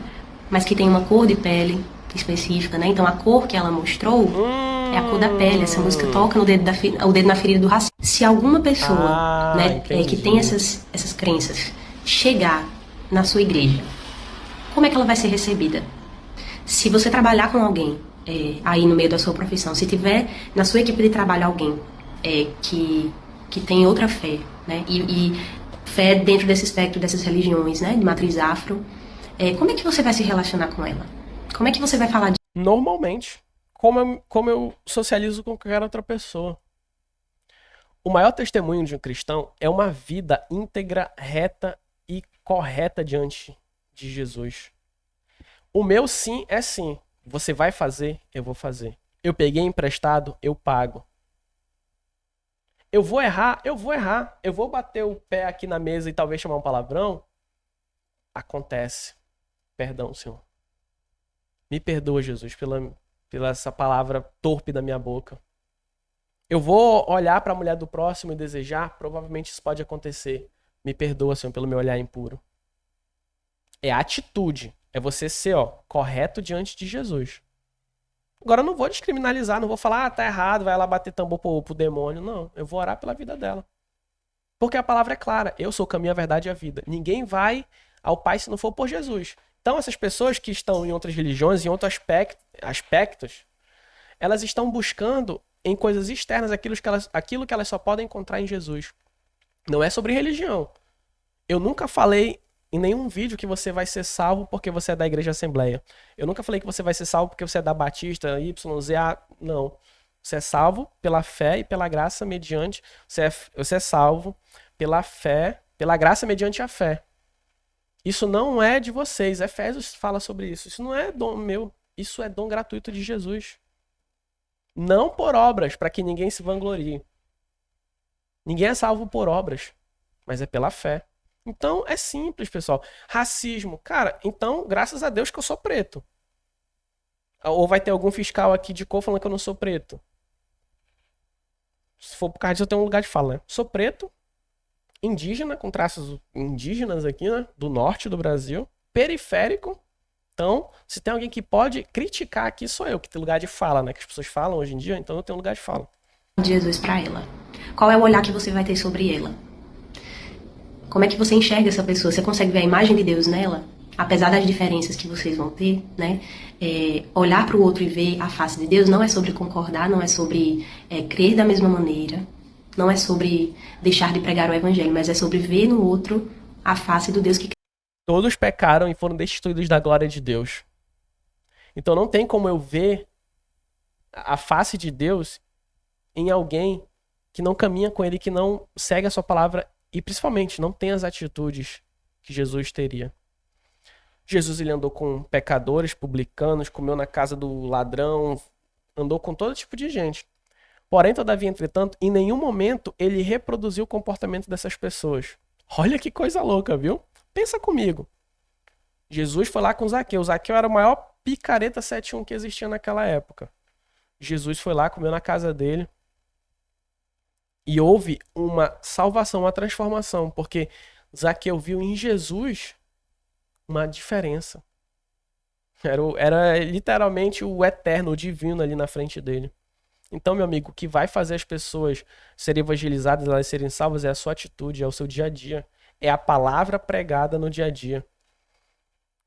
Mas que tem uma cor de pele específica, né? Então a cor que ela mostrou é a cor da pele. Essa música toca o dedo na ferida do racismo. Se alguma pessoa que tem essas crenças chegar na sua igreja, como é que ela vai ser recebida? Se você trabalhar com alguém aí no meio da sua profissão, se tiver na sua equipe de trabalho alguém que tem outra fé, né? E fé dentro desse espectro dessas religiões, né? De matriz afro, como é que você vai se relacionar com ela? Como é que você vai falar de... Normalmente, como eu socializo com qualquer outra pessoa. O maior testemunho de um cristão é uma vida íntegra, reta e correta diante de Jesus. O meu sim é sim. Você vai fazer, eu vou fazer. Eu peguei emprestado, eu pago. Eu vou errar, eu vou errar. Eu vou bater o pé aqui na mesa e talvez chamar um palavrão. Acontece. Perdão, Senhor. Me perdoa, Jesus, pela essa palavra torpe da minha boca. Eu vou olhar para a mulher do próximo e desejar? Provavelmente isso pode acontecer. Me perdoa, Senhor, pelo meu olhar impuro. É atitude. É você ser, correto diante de Jesus. Agora eu não vou descriminalizar, não vou falar, tá errado, vai lá bater tambor pro demônio. Não, eu vou orar pela vida dela. Porque a palavra é clara. Eu sou o caminho, a verdade e a vida. Ninguém vai ao Pai se não for por Jesus. Então essas pessoas que estão em outras religiões, em outros aspectos, elas estão buscando em coisas externas aquilo que elas só podem encontrar em Jesus. Não é sobre religião. Eu nunca falei em nenhum vídeo que você vai ser salvo porque você é da Igreja Assembleia. Eu nunca falei que você vai ser salvo porque você é da Batista, YZA. Não. Você é salvo pela fé e pela graça mediante. Você é salvo pela fé, pela graça mediante a fé. Isso não é de vocês. Efésios fala sobre isso. Isso não é dom meu. Isso é dom gratuito de Jesus. Não por obras, para que ninguém se vanglorie. Ninguém é salvo por obras, mas é pela fé. Então é simples, pessoal. Racismo. Cara, então, graças a Deus que eu sou preto. Ou vai ter algum fiscal aqui de cor falando que eu não sou preto. Se for por causa disso, eu tenho um lugar de fala, né? Sou preto, indígena, com traços indígenas aqui, né? Do norte do Brasil. Periférico. Então, se tem alguém que pode criticar aqui, sou eu, que tem lugar de fala, né? Que as pessoas falam hoje em dia, então eu tenho lugar de fala. Jesus para ela. Qual é o olhar que você vai ter sobre ela? Como é que você enxerga essa pessoa? Você consegue ver a imagem de Deus nela? Apesar das diferenças que vocês vão ter, né? Olhar para o outro e ver a face de Deus não é sobre concordar, não é sobre crer da mesma maneira, não é sobre deixar de pregar o evangelho, mas é sobre ver no outro a face do Deus que... Todos pecaram e foram destituídos da glória de Deus. Então não tem como eu ver a face de Deus em alguém que não caminha com ele, que não segue a sua palavra e principalmente não tem as atitudes que Jesus teria. Jesus ele andou com pecadores, publicanos, comeu na casa do ladrão, andou com todo tipo de gente. Porém, todavia, entretanto, em nenhum momento ele reproduziu o comportamento dessas pessoas. Olha que coisa louca, viu? Pensa comigo. Jesus foi lá com Zaqueu. Zaqueu era o maior picareta 71 que existia naquela época. Jesus foi lá, comeu na casa dele. E houve uma salvação, uma transformação, porque Zaqueu viu em Jesus uma diferença. Era literalmente o eterno, o divino ali na frente dele. Então, meu amigo, o que vai fazer as pessoas serem evangelizadas, elas serem salvas, é a sua atitude, é o seu dia a dia. É a palavra pregada no dia a dia.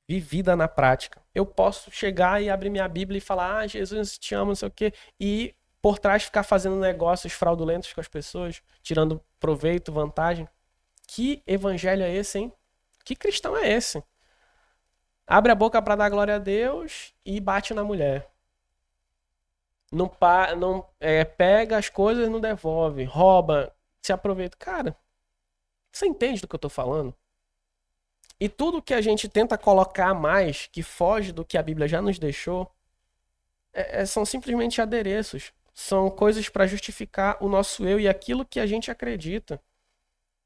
Vivida na prática. Eu posso chegar e abrir minha Bíblia e falar, Jesus te ama, não sei o quê, e por trás ficar fazendo negócios fraudulentos com as pessoas, tirando proveito, vantagem. Que evangelho é esse, hein? Que cristão é esse? Abre a boca para dar glória a Deus e bate na mulher. Não pega as coisas, não devolve, rouba, se aproveita. Cara, você entende do que eu tô falando? E tudo que a gente tenta colocar mais, que foge do que a Bíblia já nos deixou, são simplesmente adereços. São coisas para justificar o nosso eu e aquilo que a gente acredita.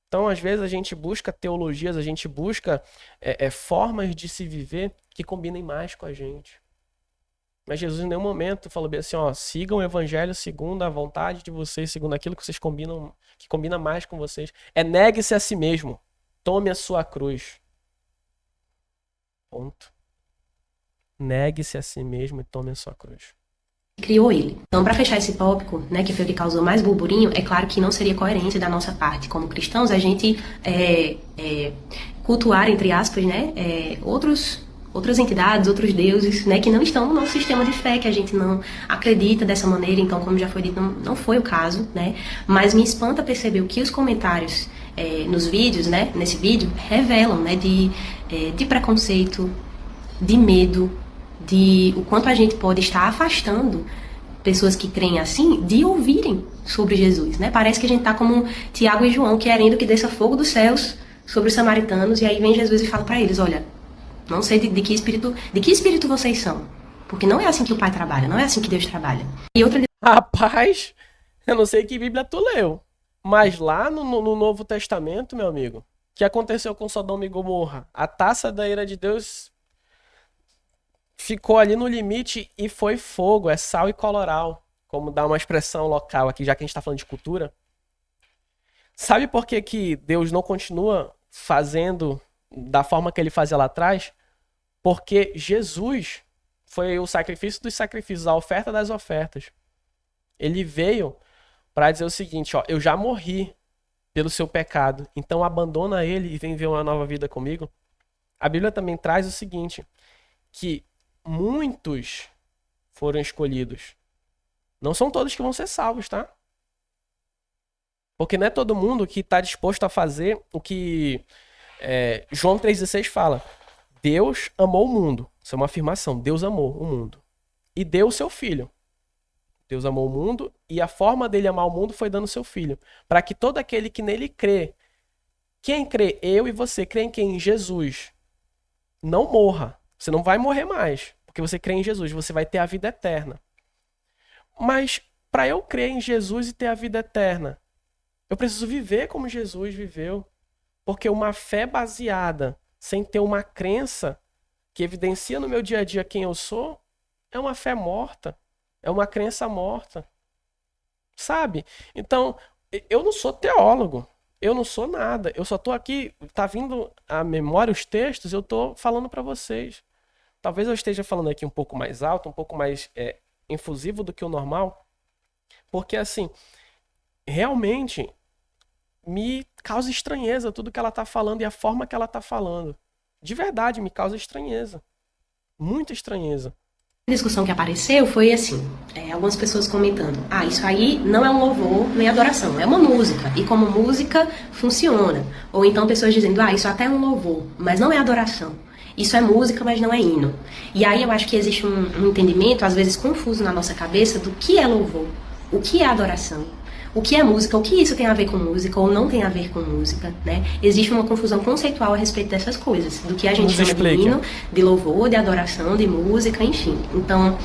Então, às vezes, a gente busca teologias, a gente busca formas de se viver que combinem mais com a gente. Mas Jesus, em nenhum momento, falou bem assim, sigam o evangelho segundo a vontade de vocês, segundo aquilo que vocês combinam, que combina mais com vocês. Negue-se a si mesmo. Tome a sua cruz. Ponto. Negue-se a si mesmo e tome a sua cruz. Criou ele. Então, para fechar esse tópico, né, que foi o que causou mais burburinho, é claro que não seria coerente da nossa parte, como cristãos, a gente cultuar, entre aspas, né, outras entidades, outros deuses, né, que não estão no nosso sistema de fé, que a gente não acredita dessa maneira. Então, como já foi dito, não foi o caso, né, mas me espanta perceber o que os comentários nos vídeos, né, nesse vídeo, revelam, né, de preconceito, de medo, de o quanto a gente pode estar afastando pessoas que creem assim de ouvirem sobre Jesus, né? Parece que a gente está como Tiago e João querendo que desça fogo dos céus sobre os samaritanos, e aí vem Jesus e fala para eles, olha, não sei de que espírito vocês são, porque não é assim que o Pai trabalha, não é assim que Deus trabalha. E outra... Rapaz, eu não sei que Bíblia tu leu, mas lá no Novo Testamento, meu amigo, o que aconteceu com Sodoma e Gomorra? A taça da ira de Deus ficou ali no limite e foi fogo, é sal e coloral, como dá uma expressão local aqui, já que a gente tá falando de cultura. Sabe por que Deus não continua fazendo da forma que ele fazia lá atrás, porque Jesus foi o sacrifício dos sacrifícios, a oferta das ofertas. Ele veio para dizer o seguinte, ó, eu já morri pelo seu pecado, então abandona ele e vem viver uma nova vida comigo. A Bíblia também traz o seguinte, que muitos foram escolhidos. Não são todos que vão ser salvos, tá? Porque não é todo mundo que está disposto a fazer o que João 3,16 fala. Deus amou o mundo. Isso é uma afirmação. Deus amou o mundo. E deu o seu filho. Deus amou o mundo e a forma dele amar o mundo foi dando o seu filho. Para que todo aquele que nele crê, quem crê, eu e você, crê em quem? Em Jesus, não morra. Você não vai morrer mais. Porque você crê em Jesus. Você vai ter a vida eterna. Mas para eu crer em Jesus e ter a vida eterna, eu preciso viver como Jesus viveu. Porque uma fé baseada sem ter uma crença que evidencia no meu dia a dia quem eu sou, é uma fé morta. É uma crença morta. Sabe? Então, eu não sou teólogo. Eu não sou nada. Eu só tô aqui, tá vindo à memória os textos, eu tô falando para vocês. Talvez eu esteja falando aqui um pouco mais alto, um pouco mais infusivo do que o normal. Porque, assim, realmente me causa estranheza tudo que ela tá falando e a forma que ela tá falando. De verdade, me causa estranheza. Muita estranheza. A discussão que apareceu foi assim, algumas pessoas comentando, isso aí não é um louvor nem adoração, é uma música, e como música funciona. Ou então pessoas dizendo, isso até é um louvor, mas não é adoração. Isso é música, mas não é hino. E aí eu acho que existe um entendimento, às vezes confuso na nossa cabeça, do que é louvor, o que é adoração, o que é música, o que isso tem a ver com música ou não tem a ver com música, né? Existe uma confusão conceitual a respeito dessas coisas, do que a gente chama de hino, de louvor, de adoração, de música, enfim. Então,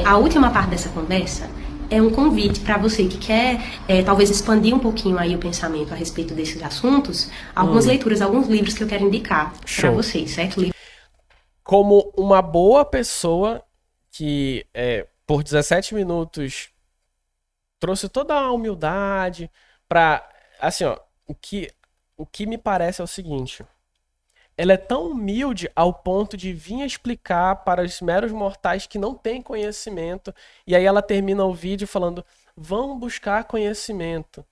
a última parte dessa conversa é um convite para você que quer talvez expandir um pouquinho aí o pensamento a respeito desses assuntos, algumas leituras, alguns livros que eu quero indicar para vocês, certo? Como uma boa pessoa que por 17 minutos trouxe toda a humildade para, assim, ó, o que me parece é o seguinte, ela é tão humilde ao ponto de vir explicar para os meros mortais que não têm conhecimento, e aí ela termina o vídeo falando, vão buscar conhecimento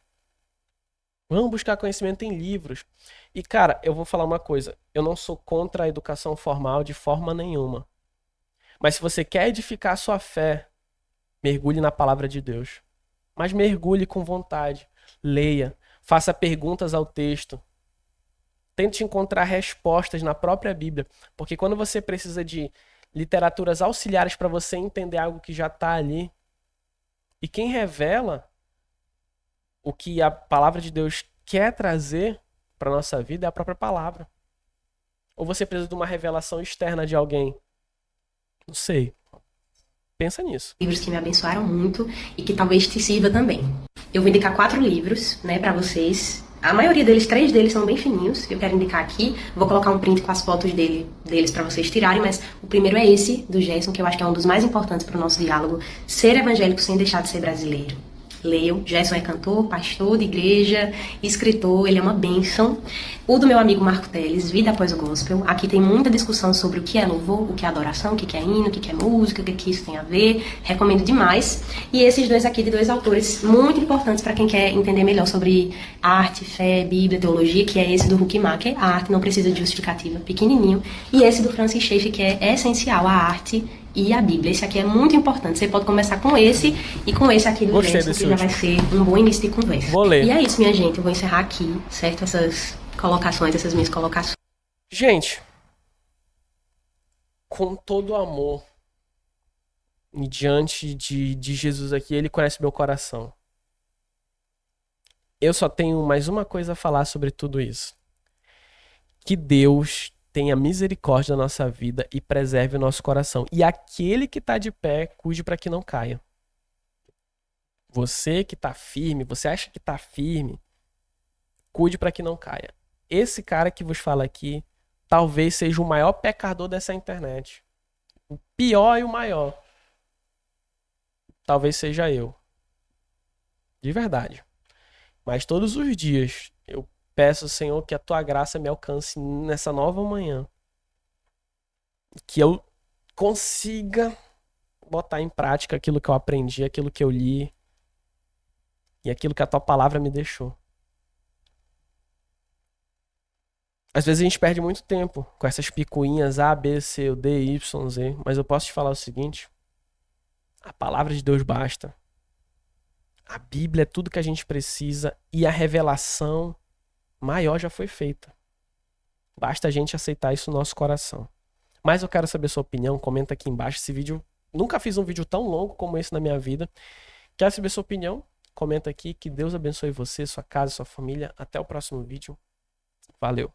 em livros. E cara, eu vou falar uma coisa, eu não sou contra a educação formal de forma nenhuma, mas se você quer edificar a sua fé, mergulhe na palavra de Deus. Mas mergulhe com vontade, leia, faça perguntas ao texto, tente encontrar respostas na própria Bíblia, porque quando você precisa de literaturas auxiliares para você entender algo que já está ali, e quem revela o que a palavra de Deus quer trazer para a nossa vida é a própria palavra. Ou você precisa de uma revelação externa de alguém? Não sei. Pensa nisso. Livros que me abençoaram muito e que talvez te sirva também. Eu vou indicar 4 livros, né, para vocês. A maioria deles, 3 deles são bem fininhos, que eu quero indicar aqui. Vou colocar um print com as fotos deles para vocês tirarem, mas o primeiro é esse, do Gerson, que eu acho que é um dos mais importantes para o nosso diálogo. Ser evangélico sem deixar de ser brasileiro. Leiam. Gerson é cantor, pastor de igreja, escritor, ele é uma bênção. O do meu amigo Marco Teles, Vida Após o Gospel. Aqui tem muita discussão sobre o que é louvor, o que é adoração, o que é hino, o que é música, o que isso tem a ver. Recomendo demais. E esses dois aqui de 2 autores muito importantes para quem quer entender melhor sobre arte, fé, Bíblia, teologia, que é esse do Huckmacher, A Arte Não Precisa de Justificativa, pequenininho. E esse do Francis Schaeffer, que é essencial, a arte e a Bíblia. Esse aqui é muito importante. Você pode começar com esse e com esse aqui do Gerson, que já vai ser um bom início de conversa. Vou ler. E é isso, minha gente. Eu vou encerrar aqui, certo? Essas minhas colocações. Gente, com todo amor, e diante de Jesus aqui, ele conhece meu coração. Eu só tenho mais uma coisa a falar sobre tudo isso. Que Deus tenha misericórdia da nossa vida e preserve o nosso coração. E aquele que está de pé, cuide para que não caia. Você que está firme, você acha que está firme, cuide para que não caia. Esse cara que vos fala aqui, talvez seja o maior pecador dessa internet. O pior e o maior. Talvez seja eu. De verdade. Mas todos os dias eu Peço, Senhor, que a tua graça me alcance nessa nova manhã. Que eu consiga botar em prática aquilo que eu aprendi, aquilo que eu li e aquilo que a tua palavra me deixou. Às vezes a gente perde muito tempo com essas picuinhas A, B, C, ou D, Y, Z, mas eu posso te falar o seguinte: a palavra de Deus basta. A Bíblia é tudo que a gente precisa e a revelação maior já foi feita. Basta a gente aceitar isso no nosso coração. Mas eu quero saber sua opinião, comenta aqui embaixo. Esse vídeo, nunca fiz um vídeo tão longo como esse na minha vida. Quero saber sua opinião? Comenta aqui. Que Deus abençoe você, sua casa, sua família. Até o próximo vídeo. Valeu!